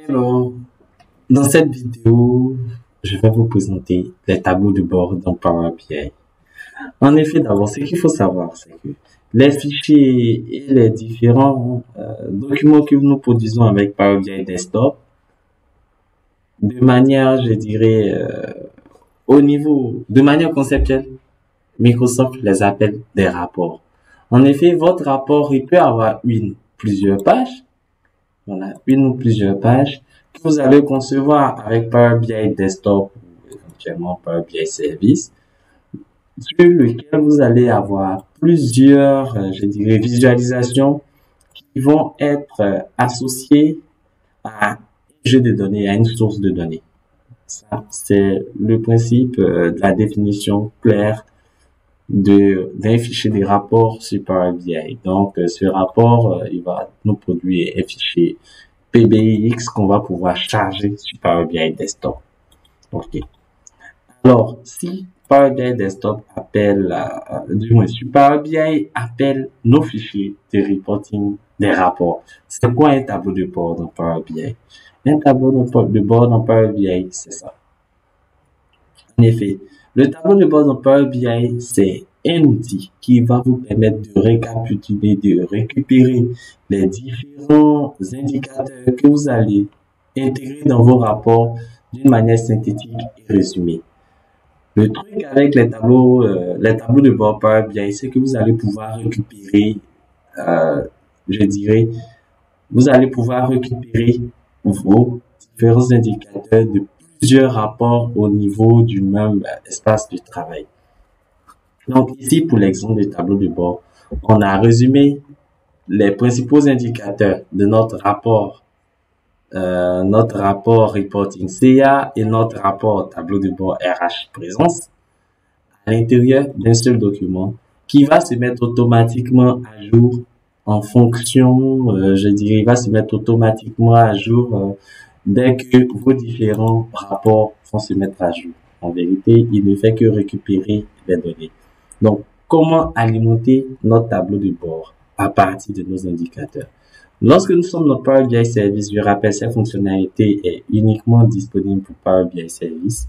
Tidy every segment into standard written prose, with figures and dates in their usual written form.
Hello, dans cette vidéo, je vais vous présenter les tableaux de bord dans Power BI. En effet, d'abord, ce qu'il faut savoir, c'est que les fichiers et les différents documents que nous produisons avec Power BI Desktop, de manière, je dirais, de manière conceptuelle, Microsoft les appelle des rapports. En effet, votre rapport, il peut avoir plusieurs pages. Voilà, une ou plusieurs pages que vous allez concevoir avec Power BI Desktop ou éventuellement Power BI Service, sur lequel vous allez avoir plusieurs, je dirais, visualisations qui vont être associées à un jeu de données, à une source de données. Ça, c'est le principe de la définition claire d'un fichier de rapport sur Power BI. Donc, ce rapport, il va nous produire un fichier PBX qu'on va pouvoir charger sur Power BI Desktop. OK. Alors, si Power BI Desktop appelle, du moins, si Power BI appelle nos fichiers de reporting des rapports, c'est quoi un tableau de bord dans Power BI? Un tableau de bord dans Power BI, c'est ça. En effet, le tableau de bord dans Power BI, c'est un outil qui va vous permettre de récapituler, de récupérer les différents indicateurs que vous allez intégrer dans vos rapports d'une manière synthétique et résumée. Le truc avec les tableaux de bord Power BI, c'est que vous allez pouvoir récupérer, je dirais, vous allez pouvoir récupérer vos différents indicateurs de plusieurs rapports au niveau du même espace de travail. Donc ici, pour l'exemple du tableau de bord, on a résumé les principaux indicateurs de notre rapport reporting CA et notre rapport tableau de bord RH présence à l'intérieur d'un seul document qui va se mettre automatiquement à jour en fonction, je dirais, il va se mettre automatiquement à jour dès que vos différents rapports vont se mettre à jour. En vérité, il ne fait que récupérer les données. Donc, comment alimenter notre tableau de bord à partir de nos indicateurs? Lorsque nous sommes dans Power BI Service, je rappelle, cette fonctionnalité est uniquement disponible pour Power BI Service.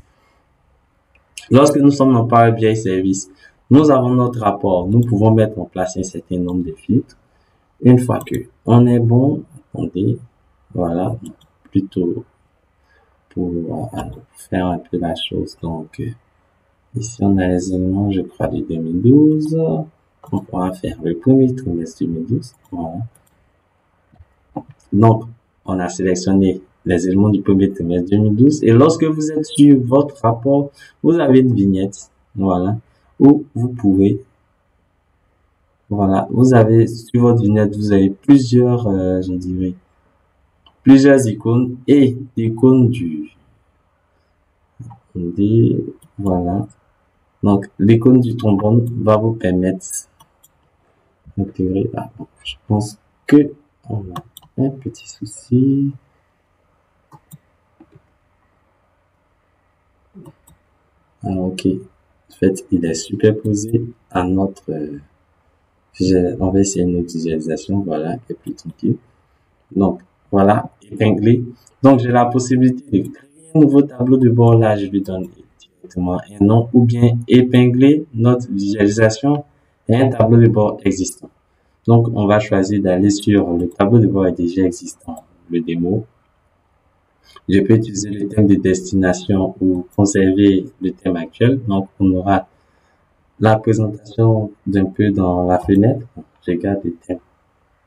Lorsque nous sommes dans Power BI Service, nous avons notre rapport. Nous pouvons mettre en place un certain nombre de filtres. Une fois que on est bon, attendez, voilà, plutôt pour faire un peu la chose. Donc, ici, on a les éléments, je crois, de 2012. On pourra faire le premier trimestre 2012. Voilà. Donc, on a sélectionné les éléments du premier trimestre 2012. Et lorsque vous êtes sur votre rapport, vous avez une vignette, voilà, où vous pouvez, voilà, vous avez sur votre vignette, vous avez plusieurs, je dirais, plusieurs icônes et l'icône voilà. Donc, l'icône du trombone va vous permettre d'intégrer. Ah, je pense que on a un petit souci. Alors, ok. En fait, il est superposé à notre, on va essayer une autre visualisation, voilà, et plus tranquille. Donc, voilà, épinglé. Donc, j'ai la possibilité de créer un nouveau tableau de bord là, je lui donne directement un nom ou bien épingler notre visualisation et un tableau de bord existant. Donc, on va choisir d'aller sur le tableau de bord déjà existant, le démo. Je peux utiliser le thème de destination ou conserver le thème actuel. Donc, on aura la présentation d'un peu dans la fenêtre. Je garde le thème.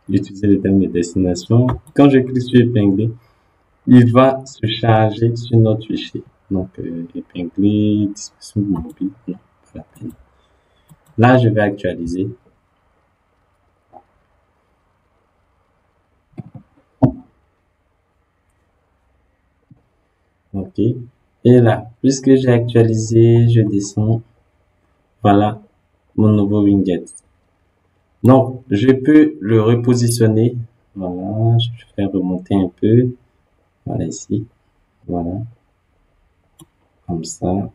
J'utilise le thème de destination. Quand je clique sur épingler, il va se charger sur notre fichier. Donc, épingler, disposition mobile, non, pas la peine. Là, je vais actualiser. OK. Et là, puisque j'ai actualisé, je descends. Voilà mon nouveau widget. Donc, je peux le repositionner. Voilà, je vais faire remonter un peu. Voilà ici. Voilà. Comme ça.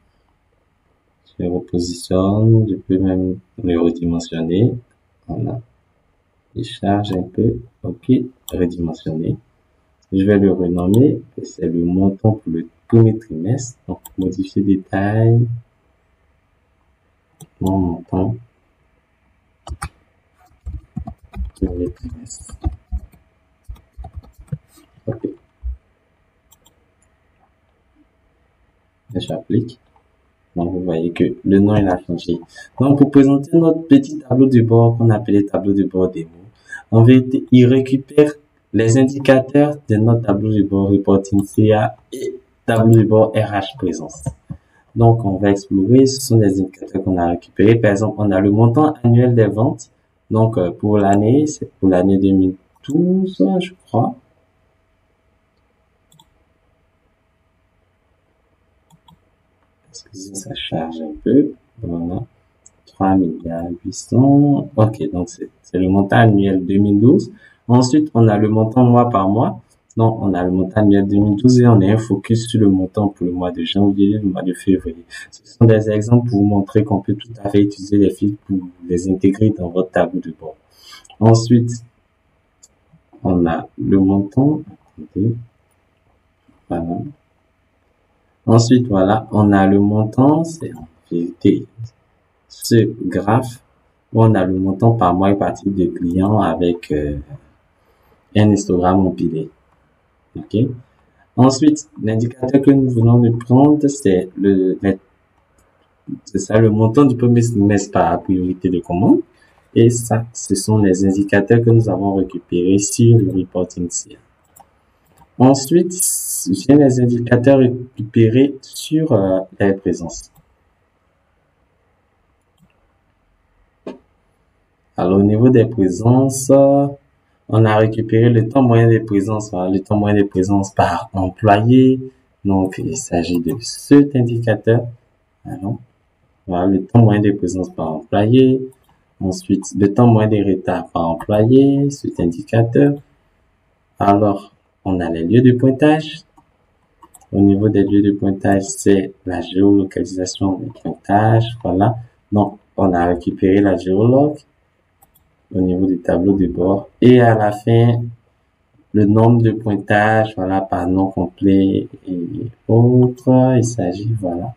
Je repositionne. Je peux même le redimensionner. Voilà. Il charge un peu. OK. Redimensionner. Je vais le renommer. C'est le montant pour le premier trimestre. Donc, modifier détail. Mon montant. Premier trimestre. OK. J'applique. Donc, vous voyez que le nom, il a changé. Donc, pour présenter notre petit tableau de bord qu'on appelait tableau de bord démo, en vérité, il récupère les indicateurs de notre tableau de bord reporting CA et tableau de bord RH présence. Donc, on va explorer. Ce sont des indicateurs qu'on a récupérés. Par exemple, on a le montant annuel des ventes. Donc, pour l'année, c'est pour l'année 2012, je crois. Excusez, ça charge un peu. Voilà. 3 milliards 800. OK, donc c'est le montant annuel 2012. Ensuite, on a le montant mois par mois. Donc, on a le montant annuel 2012 et on a un focus sur le montant pour le mois de janvier, le mois de février. Ce sont des exemples pour vous montrer qu'on peut tout à fait utiliser les fils pour les intégrer dans votre tableau de bord. Ensuite, on a le montant. Attendez. Voilà. Ensuite, voilà, on a le montant, c'est en vérité ce graphe où on a le montant par mois et par type de client avec un histogramme empilé. OK? Ensuite, l'indicateur que nous venons de prendre, c'est le montant du premier trimestre par priorité de commande. Et ça, ce sont les indicateurs que nous avons récupérés sur le reporting CA. Ensuite, j'ai les indicateurs récupérés sur les présences. Alors, au niveau des présences, on a récupéré le temps moyen des présences, voilà, le temps moyen des présences par employé. Donc, il s'agit de cet indicateur. Alors, voilà, le temps moyen des présences par employé. Ensuite, le temps moyen des retards par employé, cet indicateur. Alors, on a les lieux de pointage. Au niveau des lieux de pointage, c'est la géolocalisation des pointages. Voilà. Donc, on a récupéré la géologue au niveau du tableau de bord. Et à la fin, le nombre de pointages, voilà, par nom complet et autres. Il s'agit, voilà,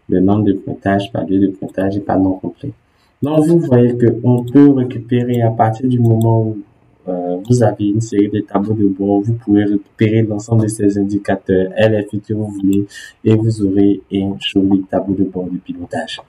le nombre de pointages par lieu de pointage et par nom complet. Donc, vous voyez que on peut récupérer à partir du moment où vous avez une série de tableaux de bord, vous pouvez récupérer l'ensemble de ces indicateurs, LFI que vous voulez, et vous aurez un joli tableau de bord de pilotage.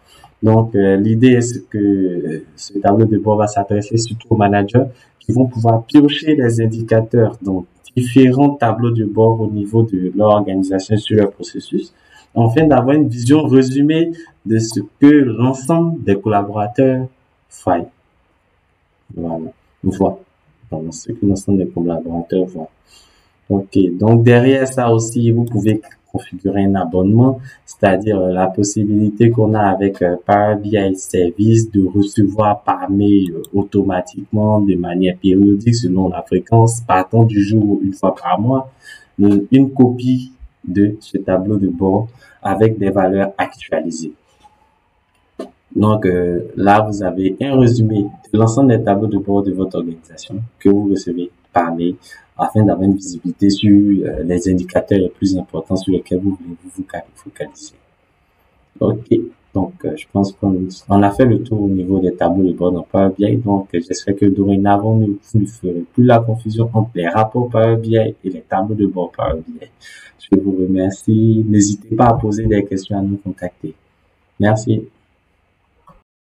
Donc, l'idée est que ce tableau de bord va s'adresser surtout aux managers qui vont pouvoir piocher les indicateurs dans différents tableaux de bord au niveau de leur organisation sur leur processus, afin d'avoir une vision résumée de ce que l'ensemble des collaborateurs font. Voilà. Dans ce que l'ensemble des collaborateurs voient. OK. Donc, derrière ça aussi, vous pouvez configurer un abonnement, c'est-à-dire la possibilité qu'on a avec Power BI Service de recevoir par mail automatiquement de manière périodique selon la fréquence, partant du jour une fois par mois, une copie de ce tableau de bord avec des valeurs actualisées. Donc là, vous avez un résumé de l'ensemble des tableaux de bord de votre organisation que vous recevez par mail afin d'avoir une visibilité sur les indicateurs les plus importants sur lesquels vous voulez vous focaliser. OK. Donc, je pense qu'on a fait le tour au niveau des tableaux de bord dans Power BI. Donc, j'espère que dorénavant, vous ne ferez plus la confusion entre les rapports Power BI et les tableaux de bord Power BI. Je vous remercie. N'hésitez pas à poser des questions, à nous contacter. Merci.